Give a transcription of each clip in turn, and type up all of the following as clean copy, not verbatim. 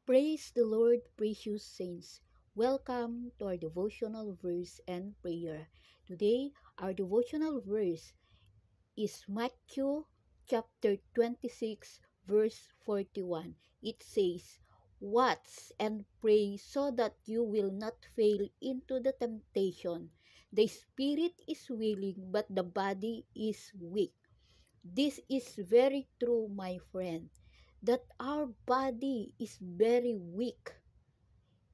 Praise the Lord, precious saints. Welcome to our devotional verse and prayer. Today, our devotional verse is Matthew chapter 26, verse 41. It says, "Watch and pray so that you will not fail into the temptation. The spirit is willing, but the body is weak." This is very true, my friend, that our body is very weak.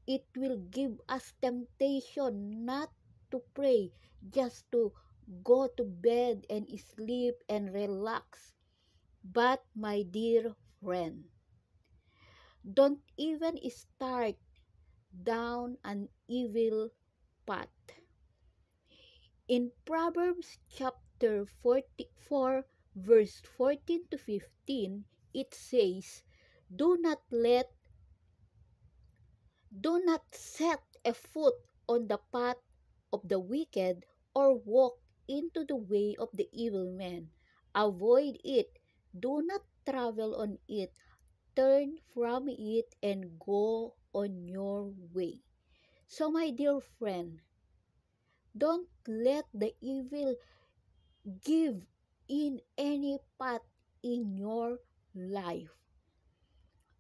It will give us temptation not to pray, just to go to bed and sleep and relax. But my dear friend, don't even start down an evil path. In Proverbs chapter 44, verse 14 to 15, it says, "Do not let Do not set a foot on the path of the wicked, or walk into the way of the evil man. Avoid it. Do not travel on it. Turn from it and go on your way." So, my dear friend, don't let the evil give in any path in your life.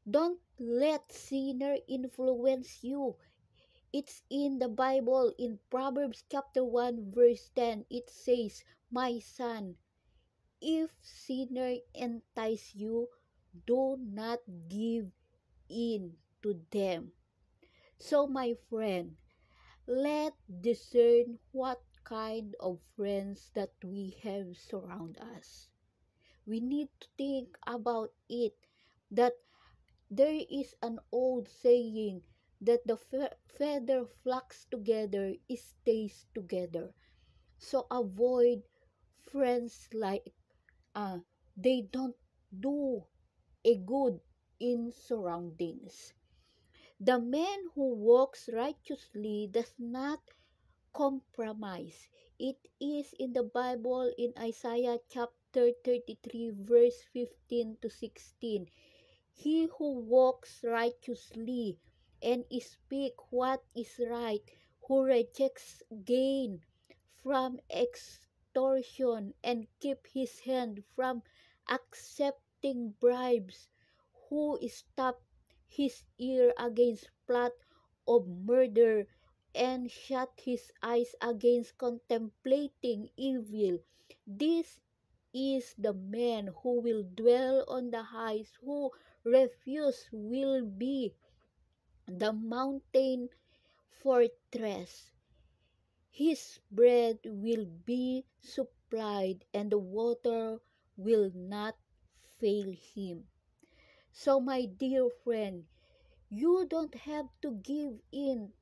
Don't let sinner influence you. It's in the Bible, in Proverbs chapter 1, verse 10. It says, "My son, if sinner entice you, do not give in to them." So, my friend, let discern what kind of friends that we have surround us. We need to think about it, that there is an old saying that the feather flocks together, stays together. So avoid friends like uh, they don't do a good in surroundings. The man who walks righteously does not compromise. It is in the Bible in Isaiah chapter 33, verse 15 to 16. "He who walks righteously and speak what is right, who rejects gain from extortion and keep his hand from accepting bribes, who stop his ear against plot of murder and shut his eyes against contemplating evil. This is the man who will dwell on the heights, who refuse will be the mountain fortress. His bread will be supplied, and the water will not fail him." So, my dear friend, you don't have to give in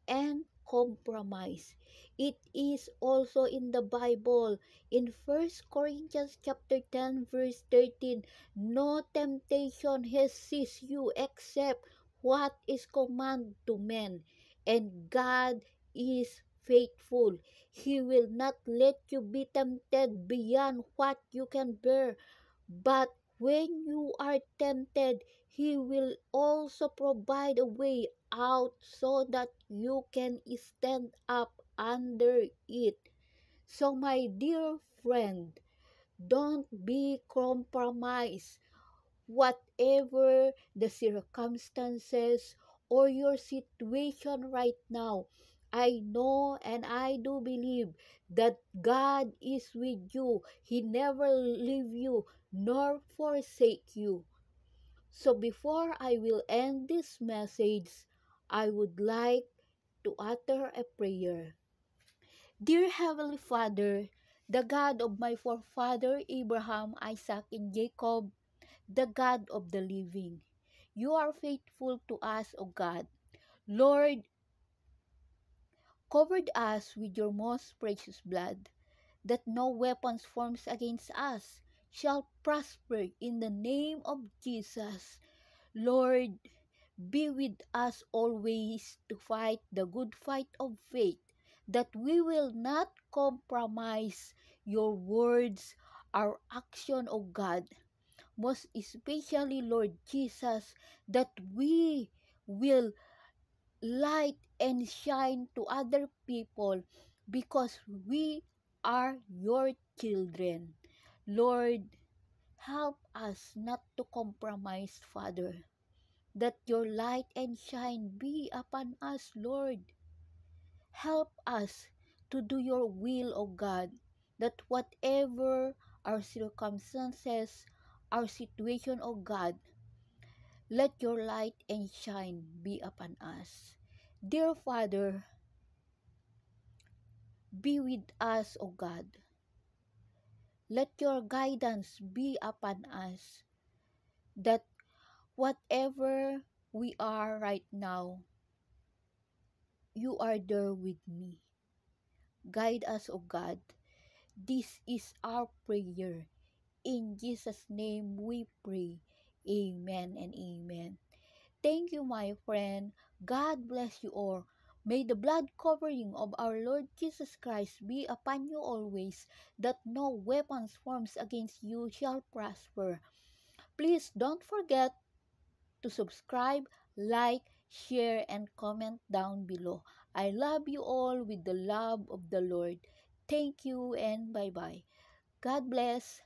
and compromise. It is also in the Bible in First Corinthians chapter 10, verse 13, "No temptation has seized you except what is common to men, and God is faithful. He will not let you be tempted beyond what you can bear, but when you are tempted, He will also provide a way out so that you can stand up under it." So, my dear friend, don't be compromised. Whatever the circumstances or your situation right now, I know and I do believe that God is with you. He never leave you nor forsake you. So before I will end this message, I would like to utter a prayer. Dear Heavenly Father, the God of my forefather Abraham, Isaac, and Jacob, the God of the living, you are faithful to us, O God. Lord, covered us with your most precious blood, that no weapons formed against us shall prosper in the name of Jesus. Lord, be with us always to fight the good fight of faith, that we will not compromise your words, our action, O God. most especially, Lord Jesus, that we will light and shine to other people because we are your children. Lord, help us not to compromise, Father, that your light and shine be upon us, Lord. Help us to do your will, O God, that whatever our circumstances, our situation, O God, let your light and shine be upon us. Dear Father, be with us, O God. Let your guidance be upon us, that whatever we are right now, you are there with me. Guide us, O God. This is our prayer. In Jesus' name we pray. Amen and amen. Thank you, my friend. God bless you all. May the blood covering of our Lord Jesus Christ be upon you always, that no weapons formed against you shall prosper. Please don't forget to subscribe, like, share, and comment down below. I love you all with the love of the Lord. Thank you and bye-bye. God bless.